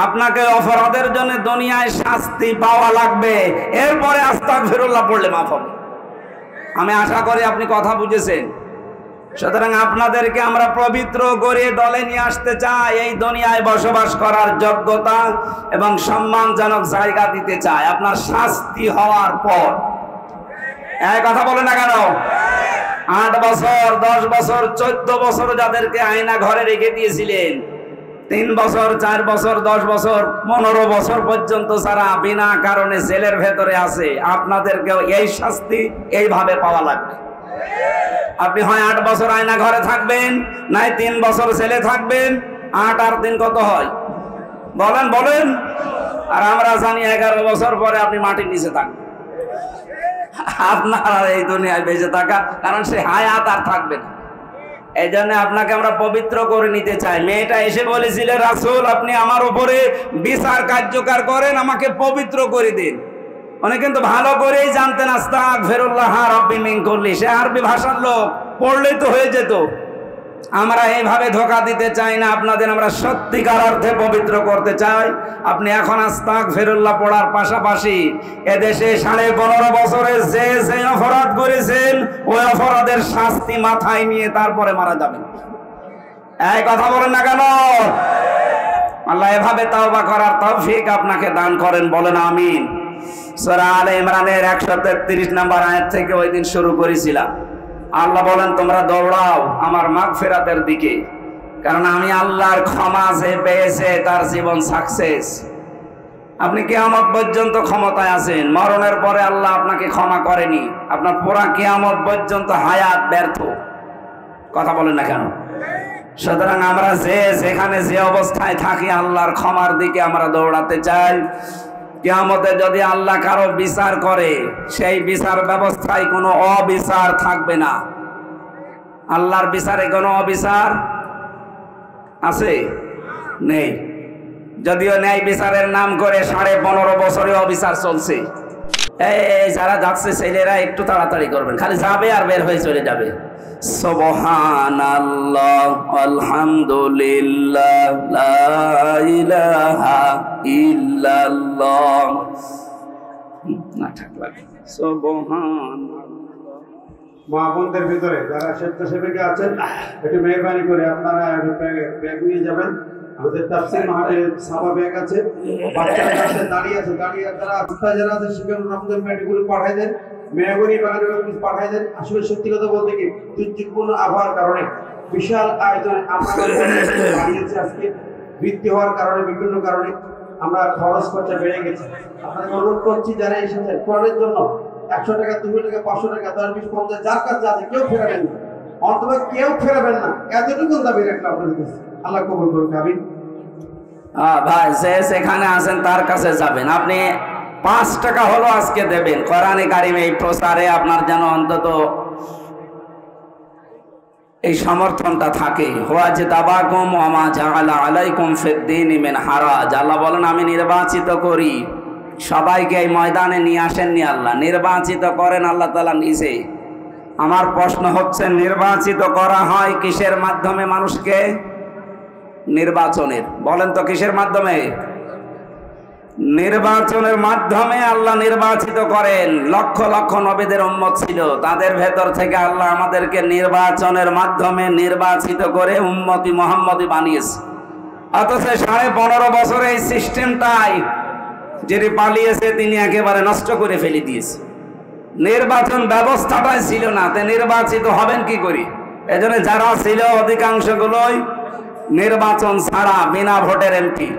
আপনাকে অপরাধের জন্য দুনিয়ায় শাস্তি পাওয়া লাগবে, এরপরে আস্তাগফিরুল্লাহ পড়লে মাফ হবে। আমি আশা করি আপনি কথা বুঝেছেন। সুতরাং আপনাদেরকে আমরা পবিত্র করে দলে নিয়ে আসতে চাই, এই দুনিয়ায় বসবাস করার যোগ্যতা এবং সম্মানজনক জায়গা দিতে চাই আপনার শাস্তি হওয়ার পর। এই কথা বলে না কেন? 8 বছর 10 বছর 14 বছর যাদেরকে আয়না ঘরে রেখে দিয়েছিলেন, 3 বছর 4 বছর 10 বছর 15 বছর পর্যন্ত যারা বিনা কারণে জেলের ভেতরে আছে, আপনাদেরকেও এই শাস্তি এইভাবে পাওয়া লাগবে। আপনি হয় 8 বছর আয়না ঘরে থাকবেন, নাই 3 বছর জেলে থাকবেন। 8 আর 3 কত হয় বলেন বলেন? আর আমরা জানি 11 বছর পরে আপনি মাটির নিচে থাকবেন। আপনার এই দুনিয়ায় বেঁচে থাকা, কারণ সে হায়াত আর থাকবে না। এই জন্য আপনাকে আমরা পবিত্র করে নিতে চাই। মেয়েটা এসে বলেছিল, রাসূল আপনি আমার উপরে বিচার কার্যকর করেন, আমাকে পবিত্র করে দিন। উনি কিন্তু ভালো করেই জানতেন আস্তাগফিরুল্লাহ রাব্বি মিন কুল্লি, সে আরবি ভাষার লোক, পড়লেই তো হয়ে যেত। আমরা এইভাবে ধোঁকা দিতে চাই না আপনাদের, আমরা সত্যিকার অর্থে পবিত্র করতে চাই। আপনি এখন আস্তাগফিরুল্লাহ পড়ার পাশাপাশি এদেশে 15.5 বছরে যে যে অপরাধ করেছেন, ওই অপরাধের শাস্তি মাথায় নিয়ে তারপরে মারা যাবেন। এই কথা বলেন না কেন? আল্লাহ এভাবে তাওবা করার তৌফিক আপনাকে দান করেন, বলেন আমিন। সূরা আলে ইমরানের 133 নম্বর আয়াত থেকে ওই দিন শুরু করেছিলাম। আল্লাহ বলেন, তোমরা দৌড়াও আমার মাগফিরাতের দিকে, কারণ আমি আল্লাহর ক্ষমা যে পেয়েছে তার জীবন সাকসেস। আপনি কিয়ামত পর্যন্ত ক্ষমতায় আছেন, মরণের পরে আল্লাহ আপনাকে ক্ষমা করেনি, আপনার পুরা কিয়ামত পর্যন্ত হায়াত ব্যর্থ। কথা বলেন না কেন? সুতরাং আমরা যেখানে যে অবস্থায় থাকি আল্লাহর ক্ষমার দিকে আমরা দৌড়াতে চাই। কিয়ামতে যদি আল্লাহ কারো বিচার করে, সেই বিচার ব্যবস্থায় কোনো অবিচার থাকবে না। আল্লাহর বিচারে কোনো অবিচার আছে? নেই। যদিও ন্যায় বিচারের নাম করে 15.5 বছরে অবিচার চলছে। এই যারা যাচ্ছে ছেলেরা একটু তাড়াতাড়ি করবেন, খালি যাবে আর বের হয়ে চলে যাবে। সুবহানাল্লাহ আলহামদুলিল্লাহ লা ইলাহা ইল্লাল্লাহ। না থাকবে সুবহানাল্লাহ। মা বোনদের ভিতরে যারা স্বেচ্ছাসেবীরা আছেন, একটু মেহরবানি করে আপনারা ব্যাগ নিয়ে যাবেন। আমাদের তাফসীর মাহফিল সাবা ব্যাগ আছে, বাচ্চারা কাছে দাঁড়িয়ে আছে, যারা আস্থায় যারা আছে সেখানে আপনাদের ব্যাগগুলো পাঠিয়ে দেন, মেহগনি বাগানে পাঠিয়ে দেন। আসলে সত্যি কথা বলতে কি, দুর্যোগপূর্ণ আবহাওয়ার কারণে বিশাল আয়োজনে আমরা বাড়িয়েছি আজকে, বৃষ্টি হওয়ার কারণে বিভিন্ন কারণে আমরা খরচ খরচা বেড়ে গেছে। আপনাদের অনুরোধ করছি যারা এসেছেন কোরআনের জন্য 100 টাকা 200 টাকা 500 টাকা 10 20 50 যার কাছে আছে কেউ ফেরাবেন না, অন্তত কেউ ফেরাবেন না, এতটুকু দাবি রাখলাম আপনাদের কাছে। আল্লাহ কবুল করুন, আমিন। ভাই যে সেখানে আছেন তার কাছে যাবেন, আপনি 5 টাকা হলো আজকে দেবেন কোরআনে কারিমে এই প্রচারে, আপনার যেন অন্তত এই সমর্থনটা থাকে। হুয়াজে তাবাকুম ওয়া মা জাআলা আলাইকুম ফিদ-দীনি মিন হারাজ। আল্লাহ বলেন আমি নির্বাচিত করি সবাইকে, এই ময়দানে নিয়ে আসেননি আল্লাহ, নির্বাচিত করেন আল্লাহ তাআলা নিজে। আমার প্রশ্ন হচ্ছে, নির্বাচিত করা হয় কিসের মাধ্যমে মানুষকে? নির্বাচনের। বলেন তো কিসের মাধ্যমে? নির্বাচনের মাধ্যমে আল্লাহ নির্বাচিত করেন। লক্ষ লক্ষ নবীদের উম্মত ছিল, তাদের ভেতর থেকে আল্লাহ আমাদেরকে নির্বাচনের মাধ্যমে নির্বাচিত করে উম্মতি মুহাম্মদি বানিয়েছে। অথচ 15.5 বছরে এই সিস্টেমটাই যিনি পালিয়েছে তিনি একেবারে নষ্ট করে ফেলে দিয়েছে। নির্বাচন ব্যবস্থাটাই ছিল না, তে নির্বাচিত হবেন কি করে? এজন্য যারা ছিল অধিকাংশগুলোই নির্বাচন ছাড়া বিনা ভোটের এমপি।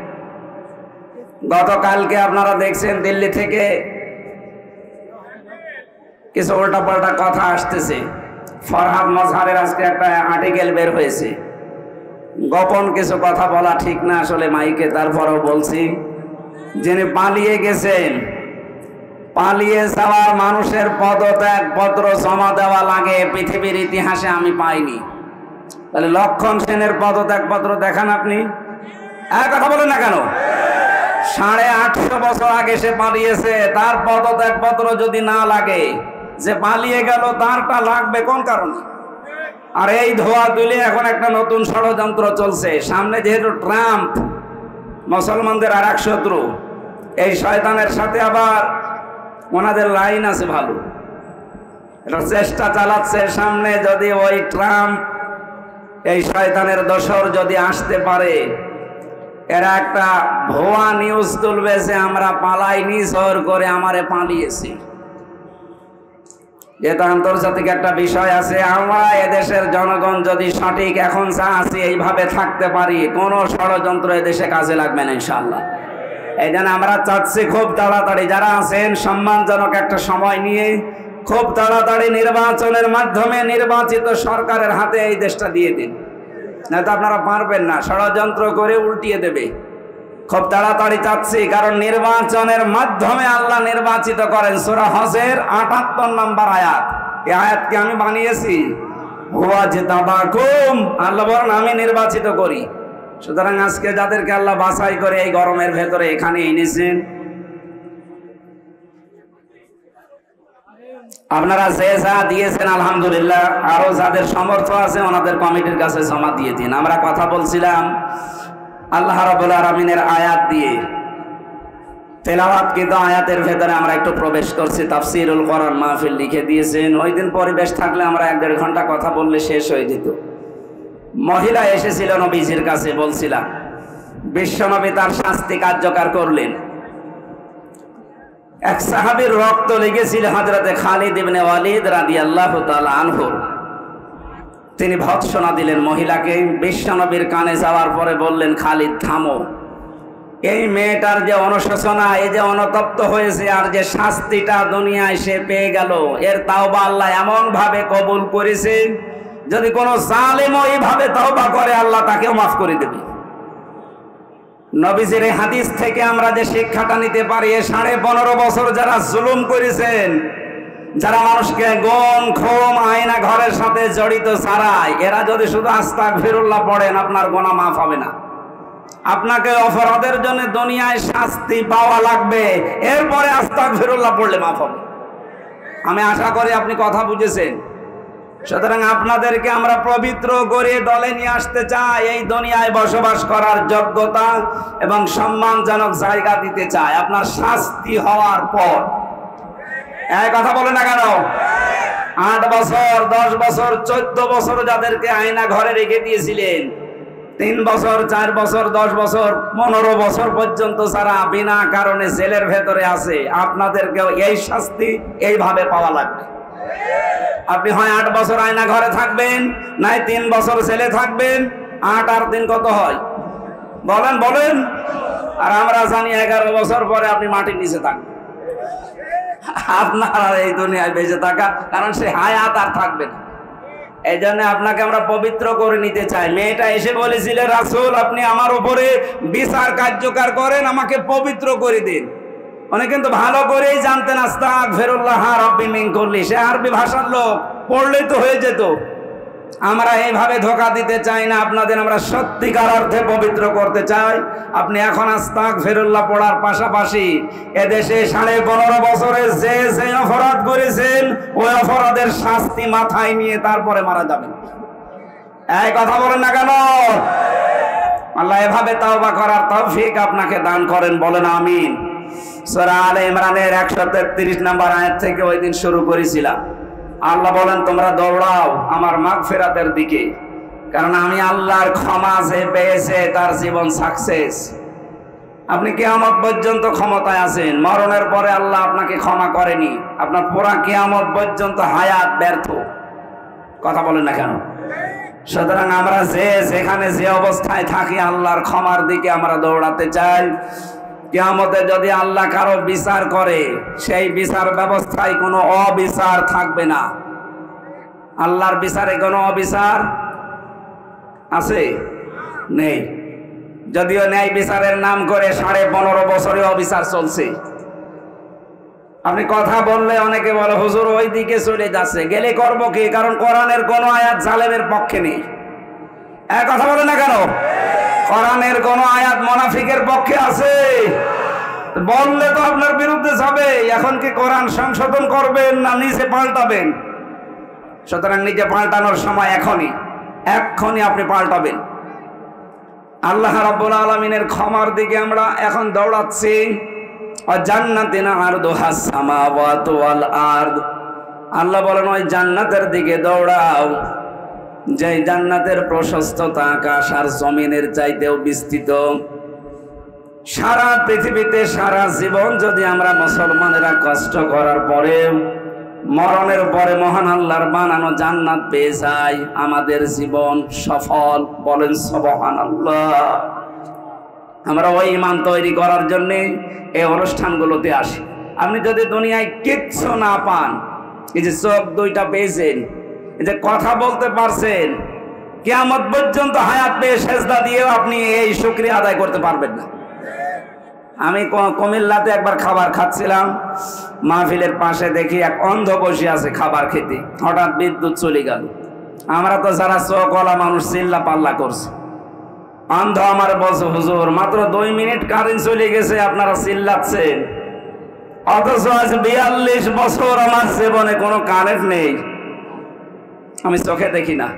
গতকালকে আপনারা দেখছেন দিল্লি থেকে কিছু উল্টাপাল্টা কথা আসতেছে। ফরহাদ মজহারের আজকে একটা আর্টিকেল বের হয়েছে, গোপন কিছু কথা বলা ঠিক না আসলে মাইকে, তারপরেও বলছি। যিনি পালিয়ে গেছেন, পালিয়ে যাওয়ার মানুষের পদত্যাগ পত্র জমা দেওয়া লাগে পৃথিবীর ইতিহাসে আমি পাইনি। তাহলে লক্ষণ সেনের পদত্যাগ পত্র দেখান আপনি, কথা বলেন না কেন? 850 বছর আগে সে পালিয়েছে, তার পদত্যাগ পত্র যদি না লাগে, যে পালিয়ে গেল তারটা লাগবে কোন কারণে? আর এই ধোয়া তুলে এখন একটা নতুন ষড়যন্ত্র চলছে। সামনে যেহেতু ট্রাম্প মুসলমানদের আর এক শত্রু। এই শয়তানের সাথে আবার ওনাদের লাইন আছে ভালো, এটা চেষ্টা চালাচ্ছে সামনে যদি ওই ট্রাম্প এই শয়তানের দোসর যদি আসতে পারে, এরা একটা ভুয়া নিউজ তুলবে যে আমরা পালাইনি, জোর করে আমারে পালিয়েছি। যেটা আন্তর্জাতিক একটা বিষয় আছে, আমরা এদেশের জনগণ যদি সঠিক এখন যা আছি এইভাবে থাকতে পারি, কোনো ষড়যন্ত্র এদেশে কাজে লাগবে না ইনশাআল্লাহ। এই জন্য আমরা চাচ্ছি খুব তাড়াতাড়ি যারা আছেন সম্মানজনক একটা সময় নিয়ে খুব তাড়াতাড়ি নির্বাচনের মাধ্যমে নির্বাচিত সরকারের হাতে এই দেশটা দিয়ে দিন, নয়তো আপনারা পারবেন না, ষড়যন্ত্র করে উল্টিয়ে দেবে। খুব তাড়াতাড়ি চাচ্ছি, কারণ নির্বাচনের মাধ্যমে আল্লাহ নির্বাচিত করেন। সূরা হজের ৭৮ নম্বর আয়াত, এই আয়াতকে আমি বানিয়েছি। হুয়া জিতাবাকুম, আল্লাহ বলেন আমি নির্বাচিত করি। সুতরাং আজকে যাদেরকে আল্লাহ বাছাই করে এই গরমের ভেতরে এখানে এনেছেন, আপনারা যে যা দিয়েছেন আলহামদুলিল্লাহ, আরো যাদের সামর্থ্য আছে ওনাদের কমিটির কাছে জমা দিয়ে দিন। আমরা কথা বলছিলাম আল্লাহ রাব্বুল আলামিনের আয়াত দিয়ে, তেলাওয়াত কিন্তু আয়াতের ভেতরে আমরা একটু প্রবেশ করছি। তাফসীরুল কোরআন মাহফিল লিখে দিয়েছেন, ওই দিন পরিবেশ থাকলে আমরা ১-১.৫ ঘন্টা কথা বললে শেষ হয়ে যেত। মহিলা এসেছিল নবীজির কাছে, বলছিলাম বিশ্বনবী তার শাস্তি কার্যকর করলেন। এক সাহাবীর রক্ত লেগেছিল হযরতে খালিদ ইবনে ওয়ালিদ রাদিয়াল্লাহু তাআলা আনহু। তিনি ভৎসনা দিলেন মহিলাকে। বিশ্বনবীর কানে যাওয়ার পরে বললেন, খালিদ থামো, এই মেয়েটার যে অনুশোচনা, এই যে অনুতপ্ত হয়েছে, আর যে শাস্তিটা দুনিয়ায় সে পেয়ে গেল, এর তাওবা আল্লাহ এমন ভাবে কবুল করেছে, যদি কোনো জালেমও এইভাবে তাওবা করে আল্লাহ তাকেও মাফ করে দেবে। নবীজির এই হাদিস থেকে আমরা যে শিক্ষাটা নিতে পারি, 15.5 বছর যারা জুলুম করেছেন, যারা মানুষকে গম খুম আয়না ঘরের সাথে জড়িত ছাড়াই, এরা যদি শুধু আস্তাগফিরুল্লাহ পড়েন আপনার গুনাহ মাফ হবে না। আপনাকে অপরাধের জন্য দুনিয়ায় শাস্তি পাওয়া লাগবে, এরপরে আস্তাগফিরুল্লাহ পড়লে মাফ হবে। আমি আশা করি আপনি কথা বুঝেছেন। সুতরাং আপনাদেরকে আমরা পবিত্র করে দলে নিয়ে আসতে চাই, এই দুনিয়ায় বসবাস করার যোগ্যতা এবং সম্মানজনক জায়গা দিতে চাই আপনার শাস্তি হওয়ার পর। এই কথা বলে না কেন? 8 বছর 10 বছর 14 বছর যাদেরকে আয়না ঘরে রেখে দিয়েছিলেন, 3 বছর 4 বছর 10 বছর 15 বছর পর্যন্ত যারা বিনা কারণে জেলের ভেতরে আছে, আপনাদেরকেও এই শাস্তি এইভাবে পাওয়া লাগবে। আপনি হয় 8 বছর আয়না ঘরে থাকবেন, নাই 3 বছর জেলে থাকবেন। 8 আর 3 কত হয় বলেন বলেন? আর আমরা জানি 11 বছর পরে আপনি মাটির নিচে থাকবেন। আপনার আর এই দুনিয়ায় বেঁচে থাকা, কারণ সে হায়াত আর থাকবে না। এই জন্য আপনাকে আমরা পবিত্র করে নিতে চাই। মেয়েটা এসে বলেছিল, রাসূল আপনি আমার উপরে বিচার কার্যকর করেন, আমাকে পবিত্র করে দিন। উনি কিন্তু ভালো করেই জানতেন আস্তাগফিরুল্লাহ রাব্বি মিন কুল্লি, সে আরবি ভাষার লোক, পড়লেই তো হয়ে যেত। আমরা এইভাবে ধোঁকা দিতে চাই না আপনাদের, আমরা সত্যিকার অর্থে পবিত্র করতে চাই। আপনি এখন আস্তাগফিরুল্লাহ পড়ার পাশাপাশি এদেশে 15.5 বছরে যে যে অপরাধ করেছেন, ওই অপরাধের শাস্তি মাথায় নিয়ে তারপরে মারা যাবেন। এই কথা বলেন না কেন? আল্লাহ এভাবে তাওবা করার তৌফিক আপনাকে দান করেন, বলেন আমিন। সূরা আলে ইমরানের 133 নম্বর আয়াত থেকে ওই দিন শুরু করেছিলাম। আল্লাহ বলেন, তোমরা দৌড়াও আমার মাগফিরাতের দিকে, কারণ আমি আল্লাহর ক্ষমা যে পেয়েছে তার জীবন সাকসেস। আপনি কিয়ামত পর্যন্ত ক্ষমতায় আছেন, মরণের পরে আল্লাহ আপনাকে ক্ষমা করেনি, আপনার পুরা কিয়ামত পর্যন্ত হায়াত ব্যর্থ। কথা বলেন না কেন? সুতরাং আমরা যে যেখানে যে অবস্থায় থাকি আল্লাহর ক্ষমার দিকে আমরা দৌড়াতে চাই। কিয়ামতে যদি আল্লাহ কারো বিচার করে, সেই বিচার ব্যবস্থায় কোনো অবিচার থাকবে না। আল্লাহর বিচারে কোনো অবিচার আছে? নেই। যদিও ন্যায় বিচারের নাম করে 15.5 বছরে অবিচার চলছে। আপনি কথা বললে অনেকে বলে, হুজুর ওই দিকে চলে যাচ্ছে, গেলে করবো কি? কারণ কোরআনের কোনো আয়াত জালেমের পক্ষে নেই। এক কথা বলে না কেন? কোরআনের কোন আয়াত মুনাফিকের পক্ষে আছে? বললে তো আপনার বিরুদ্ধে যাবে। এখন কি কোরআন সংশোধন করবেন না নিজে পাল্টাবেন? সুতরাং নিজে পাল্টানোর সময় এখনই আপনি পাল্টাবেন। আল্লাহ রাব্বুল আলামিনের ক্ষমার দিকে আমরা এখন দৌড়াচ্ছি। জান্নাতিন আরদুহাস সামাওয়াতু ওয়াল আরদ, আল্লাহ বলেন ওই জান্নাতের দিকে দৌড়াও যে জান্নাতের প্রশস্ততা আকাশ আর জমিনের চাইতেও বিস্তৃত। সারা পৃথিবীতে সারা জীবন যদি আমরা মুসলমানেরা কষ্ট করার পরে মরণের পরে মহান আল্লাহর বানানো জান্নাত পেয়ে যাই, আমাদের জীবন সফল। বলেন সুবহানাল্লাহ। আমরা ওই ঈমান তৈরি করার জন্য এই অনুষ্ঠানগুলোতে আসি। আপনি যদি দুনিয়ায় কিচ্ছু না পান, এই যে চোখ দুইটা পেয়েছেন, এই যে কথা বলতে পারছেন, কিয়ামত পর্যন্ত হায়াত পেয়ে সেজদা দিয়েও আপনি এই শুকরিয়া আদায় করতে পারবেন না। আমি কুমিল্লাতে একবার খাবার খাচ্ছিলাম, মাহফিলের পাশে দেখি এক অন্ধ বসে আছে খাবার খেতে, হঠাৎ বিদ্যুৎ চলে গেল। আমরা তো যারা চোখওয়ালা মানুষ চিল্লা পাল্লা করছে। অন্ধ আমার বলছে, হুজুর মাত্র 2 মিনিট কারেন্ট চলে গেছে, আপনারা চিল্লাচ্ছেন, অথচ আজ 42 বছর আমার জীবনে কোনো কারেন্ট নেই, আমি চোখে দেখি না।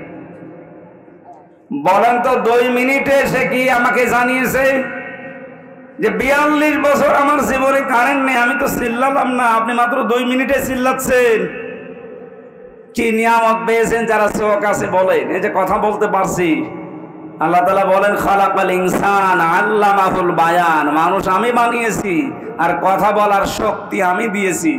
বলেন তো 2 মিনিটে সে কি আমাকে জানিয়েছে যে 42 বছর আমার জীবনে কারেন্ট নেই? আমি তো চিল্লালাম না, আপনি মাত্র 2 মিনিটে চিল্লাচ্ছেন। কি নিয়ামত পেয়েছেন যারা চোখ আছে বলেন। এই যে কথা বলতে পারছি, আল্লাহ তাআলা বলেন খালাকাল ইনসান আল্লামাহুল বায়ান, মানুষ আমি বানিয়েছি আর কথা বলার শক্তি আমি দিয়েছি।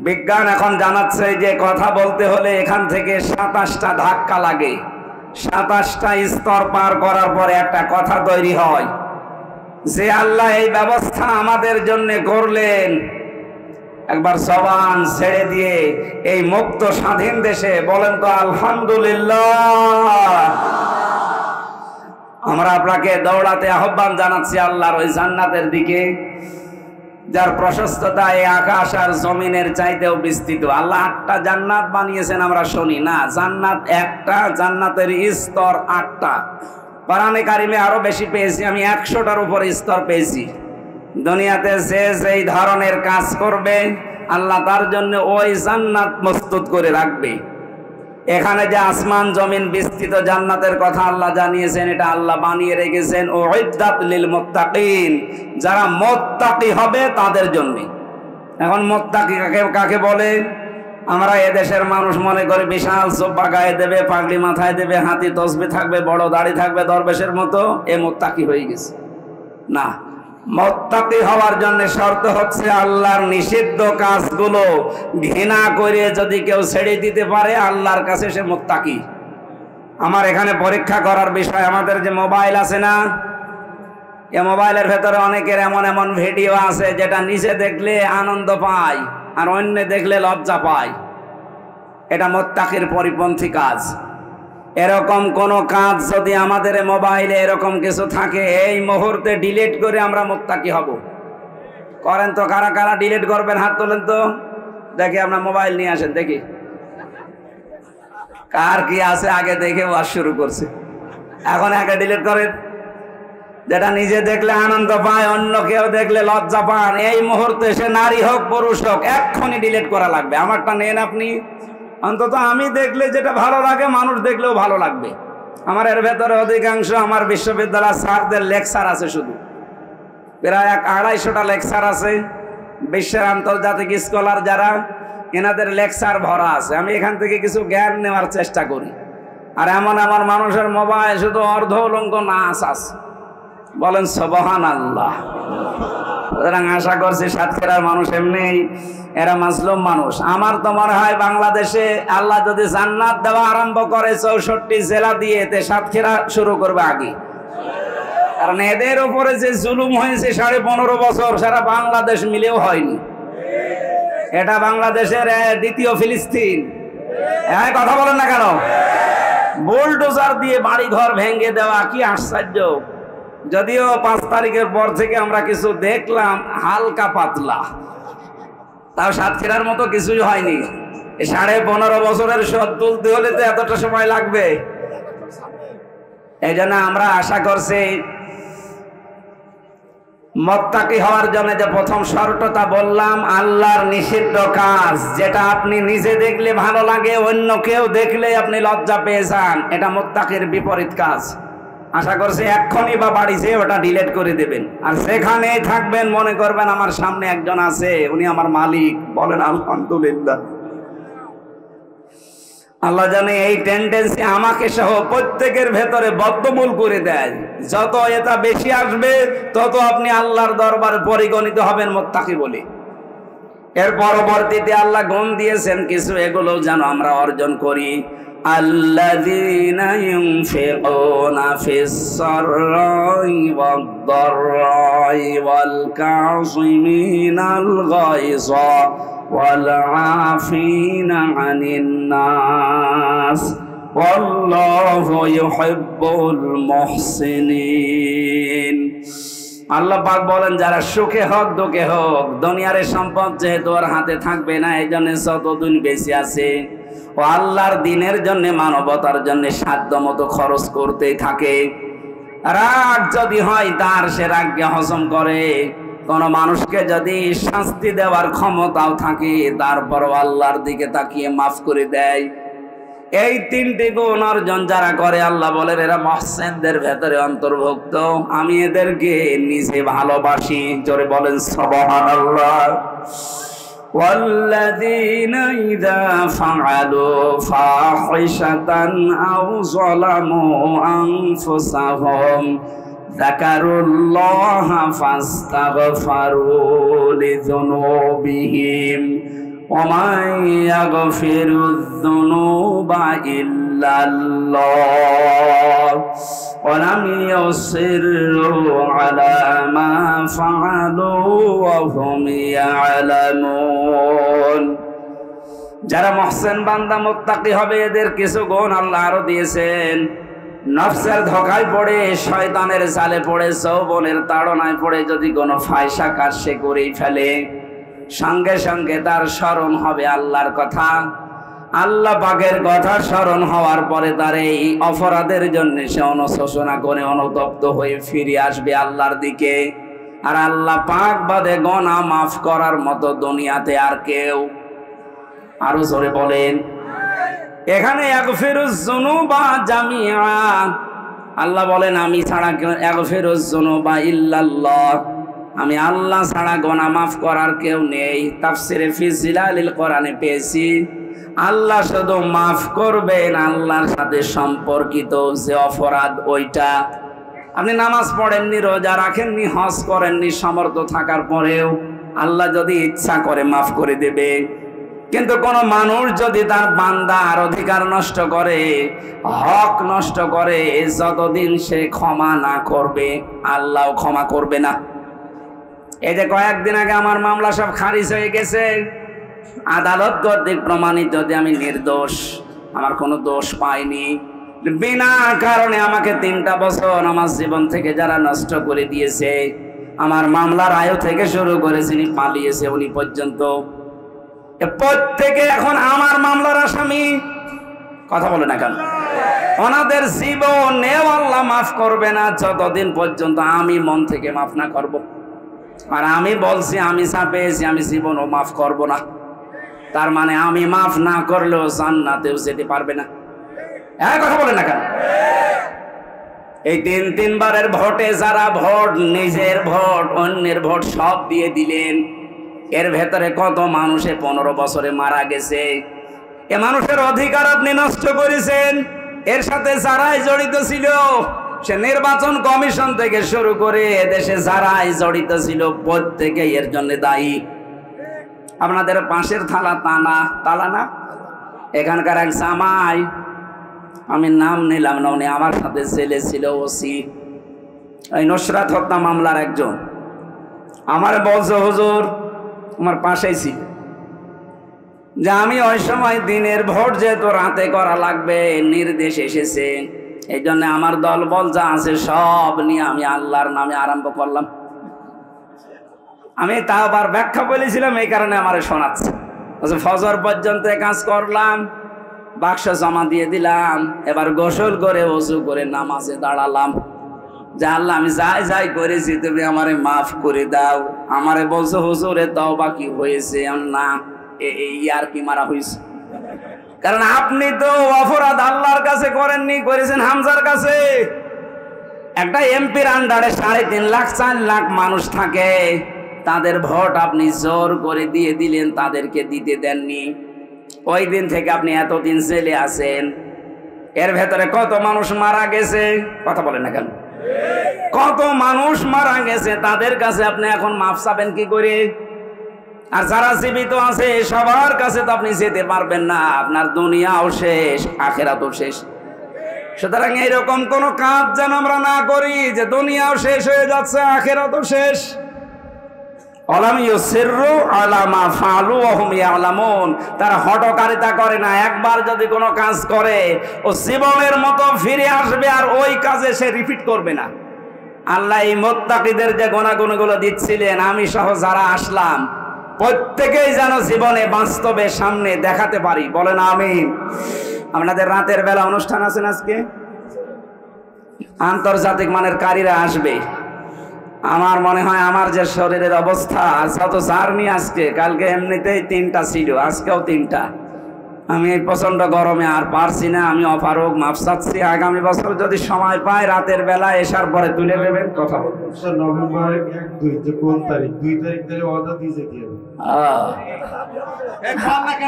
বিজ্ঞান এখন জানাচ্ছে যে কথা বলতে হলে এখান থেকে 27টা ধাক্কা লাগে, 27টা স্তর পার করার পরে একটা কথা তৈরি হয়। যে আল্লাহ এই ব্যবস্থা আমাদের জন্য করলেন, একবার জবান ছেড়ে দিয়ে এই মুক্ত স্বাধীন দেশে বলেন তো আলহামদুলিল্লাহ। আমরা আপনাকে দৌড়াতে আহ্বান জানাচ্ছি আল্লাহর ওই জান্নাতের দিকে, যার প্রশস্ততা এই আকাশ আর জমিনের চাইতেও বিস্তৃত। আল্লাহ 8টা জান্নাত বানিয়েছেন, আমরা শুনি না। জান্নাত একটা, জান্নাতের স্তর 8টা। কোরআনে কারিমে আরো বেশি পেয়েছি, আমি 100টার উপরে স্তর পেয়েছি। দুনিয়াতে যে যেই ধরনের কাজ করবে আল্লাহ তার জন্য ওই জান্নাত প্রস্তুত করে রাখবে। এখানে যে আসমান জমিন বিস্তৃত জান্নাতের কথা আল্লাহ জানিয়েছেন, এটা আল্লাহ বানিয়ে রেখেছেন উইদ্দাত লিল মুত্তাকিন, যারা মুত্তাকি হবে তাদের জন্য। এখন মুত্তাকি কাকে বলে? আমরা এদেশের মানুষ মনে করে বিশাল জোব্বা গায়ে দেবে, পাগড়ি মাথায় দেবে, হাতি তসবিহ থাকবে, বড় দাড়ি থাকবে, দরবেশের মতো, এ মুত্তাকি হয়ে গেছে। না, মুত্তাকি হওয়ার জন্য শর্ত হচ্ছে আল্লাহর নিষিদ্ধ কাজগুলো ঘৃণা করে যদি কেউ ছেড়ে দিতে পারে আল্লাহর কাছে সে মুত্তাকি। আমার এখানে পরীক্ষা করার বিষয়, আমাদের যে মোবাইল আছে না, এ মোবাইলের ভেতরে অনেকের এমন এমন ভিডিও আছে যেটা নিজে দেখলে আনন্দ পায় আর অন্য দেখলে লজ্জা পায়। এটা মুত্তাকির পরিপন্থী কাজ। এরকম কোন কাজ যদি আমাদের মোবাইলে এরকম কিছু থাকে, এই মুহূর্তে ডিলিট করে আমরা মুত্তাকি হব। করেন তো, কারা কারা ডিলিট করবেন? হাত তোলেন তো দেখি। আপনার মোবাইল নিয়ে আসেন দেখি কার কি আছে, আগে দেখে ওয়াজ শুরু করছে। এখন একা ডিলিট করেন। যেটা নিজে দেখলে আনন্দ পায়, অন্য কেউ দেখলে লজ্জা পান, এই মুহূর্তে সে নারী হোক পুরুষ হোক এক্ষুনি ডিলিট করা লাগবে। আমারটা নেন আপনি। অন্তত আমি দেখলে যেটা ভালো লাগে মানুষ দেখলেও ভালো লাগবে। আমার এর ভেতরে অধিকাংশ আমার বিশ্ববিদ্যালয়ের স্যারদের লেকচার আছে, শুধু প্রায় 250টা লেকচার আছে। বিশ্বের আন্তর্জাতিক স্কলার যারা, এনাদের লেকচার ভরা আছে। আমি এখান থেকে কিছু জ্ঞান নেওয়ার চেষ্টা করি। আর এমন এমন মানুষের মোবাইল শুধু অর্ধ উলঙ্গ নাচ আছে। বলেন সুবহানাল্লাহ। সুতরাং আশা করছি সাতক্ষীরার মানুষ এমনি এরা মাজলুম মানুষ। আমার তো মনে হয় বাংলাদেশে আল্লাহ যদি জান্নাত দেওয়া আরম্ভ করে 64 জেলা দিয়ে, এতে সাতক্ষীরা শুরু করবে আগে। কারণ এদের উপরে যে জুলুম হয়েছে 15.5 বছর সারা বাংলাদেশ মিলেও হয়নি। এটা বাংলাদেশের দ্বিতীয় ফিলিস্তিন। কথা বলেন না কেন? বুলডোজার দিয়ে বাড়ি ঘর ভেঙে দেওয়া, কি আশ্চর্য। যদিও 5 তারিখের পর থেকে আমরা কিছু দেখলাম হালকা পাতলা, তাও সাতক্ষীরার মতো কিছুই হয়নি। 15.5 বছরের শোধ তুলতে হলে তো এতটা সময় লাগবে। এই জন্য আমরা আশা করছি মুত্তাকি হওয়ার জন্য যে প্রথম শর্তটা বললাম, আল্লাহর নিষিদ্ধ কাজ যেটা আপনি নিজে দেখলে ভালো লাগে, অন্য কেউ দেখলে আপনি লজ্জা পেয়ে যান, এটা মুত্তাকির বিপরীত কাজ। আশা করছি এক্ষুনি বা বাড়ি যেয়ে ওটা ডিলিট করে দেবেন। আর সেখানেই থাকবেন, মনে করবেন আমার সামনে একজন আছে, উনি আমার মালিক। বলেন আলহামদুলিল্লাহ। আল্লাহ জানে এই টেন্ডেন্সি আমাকে সহ প্রত্যেকের ভেতরে বদ্ধমূল করে দেয়। যত এটা বেশি আসবে তত আপনি আল্লাহর দরবারে পরিগণিত হবেন মুত্তাকি বলে। এর পরবর্তীতে আল্লাহ গুণ দিয়েছেন কিছু, এগুলো যেন আমরা অর্জন করি। আল্লাযীনা ইউনফিকুনা ফিস-সাররাই ওয়াদ-দাররাই ওয়াল কাযিমিনাল গায়যা ওয়াল আফিনা আনিন নাস ওয়াল্লাহু ইউহিব্বুল মুহসিনিন। আল্লাহ পাক বলেন যারা সুখে হোক দুঃখে হোক, দুনিয়ার সম্পদ যেহেতু ওর হাতে থাকবে না, এই জন্য যতদিন বেঁচে আছে ও আল্লাহর দিনের জন্য, মানবতার জন্য সাধ্য মতো খরচ করতেই থাকে। রাগ যদি হয় তার, সে রাগকে হজম করে। কোন মানুষকে যদি শাস্তি দেওয়ার ক্ষমতাও থাকে, তারপরও আল্লাহর দিকে তাকিয়ে মাফ করে দেয়। এই তিনটি গুণ অর্জন যারা করে, আল্লাহ বলেন এরা মুহসিনদের ভেতরে অন্তর্ভুক্ত। আমি এদেরকে নিজে ভালোবাসি। জোরে বলেন সুবহানাল্লাহ। والذين إذا فعلوا فاحشة أو ظلموا أنفسهم ذكروا الله فاستغفروا لذنوبهم ومن يغفر الذنوب إلا الله ولم يصروا على ما فعلوا وهم يعلمون। যারা মুহসিন বান্দা মুত্তাকি হবে, এদের কিছু গুণ আল্লাহ আরো দিয়েছেন। নফসের ধোঁকায় পড়ে, শয়তানের জালে পড়ে, যৌবনের তাড়নায় পড়ে যদি কোনো ফায়সা কাজ সে করেই ফেলে, সঙ্গে সঙ্গে তার স্মরণ হবে আল্লাহর কথা। আল্লাহ পাকের কথা স্মরণ হওয়ার পরে তার এই অপরাধের জন্য সে অনুশোচনা করে অনুতপ্ত হয়ে ফিরে আসবে আল্লাহর দিকে। আর আল্লাহ পাক বাদে গুনাহ মাফ করার মতো দুনিয়াতে আর কেউ। আরো জোরে বলেন। এখানে ইয়াগফিরুজ যুনুবা জামিআ, আল্লাহ বলেন আমি ছাড়া ইয়াগফিরুজ যুনুবা ইল্লাল্লাহ, আমি আল্লাহ ছাড়া গুনাহ মাফ করার কেউ নেই। তাফসিরে ফি জিলালিল কোরআনে পেয়েছি আল্লাহ শুধু মাফ করবেন আল্লাহর সাথে সম্পর্কিত যে অপরাধ, ওইটা। আপনি নামাজ পড়েননি, রোজা রাখেননি, হজ করেননি, সামর্থ্য থাকার পরেও আল্লাহ যদি ইচ্ছা করে মাফ করে দেবে। কিন্তু কোন মানুষ যদি তার বান্দার অধিকার নষ্ট করে, হক নষ্ট করে, যতদিন সে ক্ষমা না করবে আল্লাহ ক্ষমা করবে না। এই যে কয়েকদিন আগে আমার মামলা সব খারিজ হয়ে গেছে, আদালত কর্তৃক প্রমাণিত যে আমি নির্দোষ, আমার কোনো দোষ পাইনি। বিনা কারণে আমাকে 3টা বছর আমার জীবন থেকে যারা নষ্ট করে দিয়েছে, আমার মামলার আয়ু থেকে শুরু করে যিনি পালিয়েছে উনি পর্যন্ত, প্রত্যেকে এখন আমার মামলার আসামি। কথা বলে না কেন? ওনাদের জীবনেও আল্লাহ মাফ করবে না যতদিন পর্যন্ত আমি মন থেকে মাফ না করব। আর আমি বলছি আমি পেয়েছি, আমি জীবনও মাফ করব না। তার মানে আমি মাফ না করলেও জান্নাতেও যেতে পারবে না। কথা বলে না কেন? এই 3 বারের ভোটে যারা ভোট, নিজের ভোট, অন্যের ভোট সব দিয়ে দিলেন, এর ভেতরে কত মানুষে 15 বছরে মারা গেছে। এ মানুষের অধিকার আপনি নষ্ট করেছেন। এর সাথে যারাই জড়িত ছিল, সে নির্বাচন কমিশন থেকে শুরু করে এদেশে যারাই জড়িত ছিল প্রত্যেকে এর জন্য দায়ী। আপনাদের পাশের তালা না, এখানকার এক জামাই, আমি নাম নিলাম না, উনি আমার সাথে ছেলে ছিল ওসি, এই নুসরাত হত্যা মামলার একজন, আমার বলছে হুজুর আমার পাশেই ছিল, যে আমি ওই সময় দিনের ভোট যেহেতু রাতে করা লাগবে নির্দেশ এসেছে, এই জন্য আমার দল বল যা আছে সব নিয়ে আমি আল্লাহর নামে আরম্ভ করলাম। আমি তা আবার ব্যাখ্যা বলেছিলাম, এই কারণে আমার শোনাচ্ছে। ফজর পর্যন্ত কাজ করলাম, বাক্স জমা দিয়ে দিলাম, এবার গোসল করে ওযু করে নামাজে দাঁড়ালাম, যে আল্লাহ আমি যাই করেছি তুমি আমারে মাফ করে দাও। আমারে বলছো হুজুরে তওবা কি হয়েছে? না, এই আর কি মারা হয়েছে। কারণ আপনি তো অপরাধ আল্লাহর কাছে করেননি, করেছেন হামজার কাছে। একটা এমপির আন্ডারে 3.5 লাখ 4 লাখ মানুষ থাকে, তাদের ভোট আপনি জোর করে দিয়ে দিলেন, তাদেরকে দিতে দেননি। ওই দিন থেকে আপনি এতদিন জেলে আছেন, এর ভেতরে কত মানুষ মারা গেছে, কথা বলেন না কেন? কত মানুষ মারা গেছে, তাদের কাছে আপনি এখন মাফ চাবেন কি করে? আর যারা জীবিত আছে সবার কাছে তো আপনি যেতে পারবেন না, আপনার দুনিয়াও শেষ, আখিরাতও শেষ। সুতরাং এইরকম কোন কাজ যেন আমরা না করি যে দুনিয়াও শেষ হয়ে যাচ্ছে, আখিরাতও শেষ। আলাম ইউসিররু আলা মা ফাআলু ওয়া হুম ইয়ালামুন, তারা হঠকারিতা করে না। একবার যদি কোনো কাজ করে ও জীবনের মতো ফিরে আসবে আর ওই কাজে সে রিপিট করবে না। আল্লাহ এই মুত্তাকিদের যে গুণাগুণগুলো দিচ্ছিলেন, আমি সহ যারা আসলাম প্রত্যেকেই যেন জীবনে বাস্তবে সামনে দেখাতে পারি, বলেন আমিন। আপনাদের রাতের বেলা অনুষ্ঠান আছেন আজকে, আন্তর্জাতিক মানের কারীরা আসবে। আমার মনে হয় আমার যে শরীরের অবস্থা, যত জার্নি আজকে, কালকে এমনিতেই 3টা ছিল, আজকেও 3টা। আমি এই প্রচন্ড গরমে আর পারছি না, আমি অপারগ মাপ চাচ্ছি। আগামী বছর যদি সময় পাই রাতের বেলা এসার পরে তুলে দেবেন, কথা বলবো। নভেম্বর 1-2 যে কোন তারিখ, 2 তারিখ তাহলে অর্ডার দিয়ে যেতে হবে।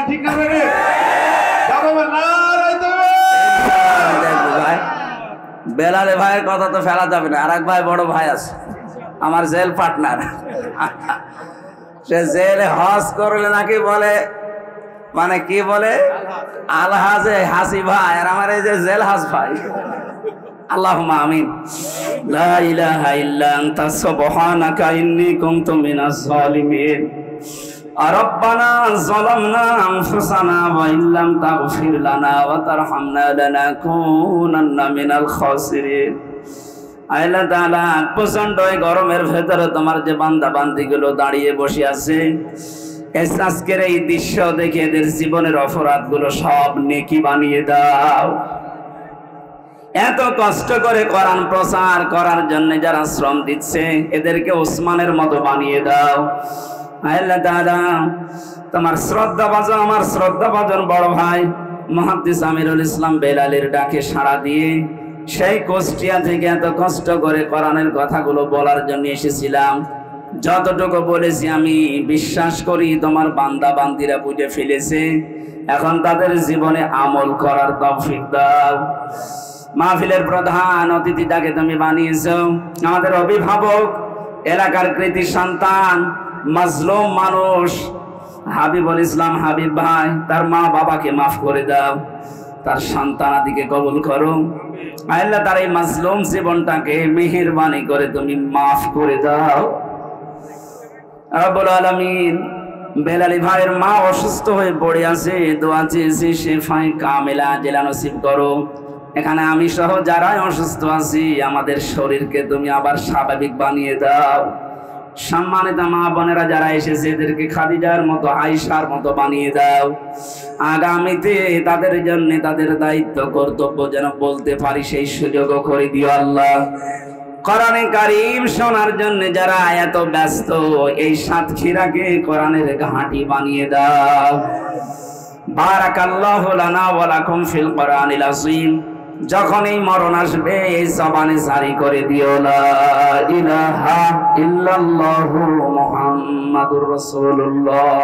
ঠিক না রে? ভাই বেলালে ভাইয়ের কথা তো ফেলা যাবে না, আর এক ভাই বড় ভাই আছে আমার জেল পার্টনার, সে জেলে হজ করলে নাকি বলে, মানে কি বলে, আলহাজে হাসি ভাই, আর আমার এই যে জেল হাস ভাই। আল্লাহুম্মা আমিন। লা ইলাহা ইল্লা আনতা সুবহানাকা ইন্নী কুনতু মিনাজ জালিমিন। রব্বানা যালামনা আনফুসানা ওয়া ইল্লাম তাগফির লানা ওয়া তারহামনা লানাকুনান্না মিনাল খাসিরিন। আল্লাহ তাআলা, প্রচন্ড গরমের ভেতরে তোমার যে বান্দা বান্দিগুলো দাঁড়িয়ে বসে আছে, আজকের এই দৃশ্য দেখে এদের জীবনের অপরাধগুলো সব নেকি বানিয়ে দাও। এত কষ্ট করে কোরআন প্রচার করার জন্য যারা শ্রম দিচ্ছে, এদেরকে ওসমানের মতো বানিয়ে দাও। আল্লাহ তাআলা, তোমার শ্রদ্ধাভাজন, আমার শ্রদ্ধাভাজন বড় ভাই মুহাদ্দিস আমিরুল ইসলাম বেলালের ডাকে সাড়া দিয়ে সেই কুষ্টিয়া থেকে এত কষ্ট করে কোরআনের কথাগুলো বলার জন্য এসেছিলাম। যতটুকু বলেছি আমি বিশ্বাস করি তোমার বান্দা বান্দিরা বুঝে ফেলেছে, এখন তাদের জীবনে আমল করার তৌফিক দাও। মাহফিলের প্রধান অতিথিটাকে তুমি বানিয়েছো আমাদের অভিভাবক, এলাকার কৃতি সন্তান, মাজলুম মানুষ হাবিবুল ইসলাম হাবিব ভাই, তার মা বাবাকে মাফ করে দাও, তার সন্তানাদিকে কবুল করো। আল্লাহ, তার এই মাজলুম জীবনটাকে মেহেরবানি করে তুমি মাফ করে দাও রব্বুল আলামিন। বেলালি ভাইয়ের মা অসুস্থ হয়ে পড়ে আছে, দোয়া চেয়েছি শিফায়ে কামিলা আজেলা নসিব করো। এখানে আমি সহ যারাই অসুস্থ আছি, আমাদের শরীরকে তুমি আবার স্বাভাবিক বানিয়ে দাও। সম্মানিত মা বোনেরা যারা এসেছে, এদেরকে খাদিজার মতো, আয়েশার মতো বানিয়ে দাও। আগামীতে তাদের জন্য তাদের দায়িত্ব কর্তব্য যেন বলতে পারি, সেই সুযোগও করে দিও আল্লাহ। কোরআনে কারীম শোনার জন্য যারা এত ব্যস্ত, এই সাতক্ষীরাকে কোরআনের ঘাঁটি বানিয়ে দাও। বারাকাল্লাহু লানা ওয়া লাকুম ফিল কোরআনিল আযীম। যখন এই মরণ আসবে, এই জবানে জারি করে দিও লা ইলাহা ইল্লাল্লাহু মুহাম্মাদুর রাসূলুল্লাহ।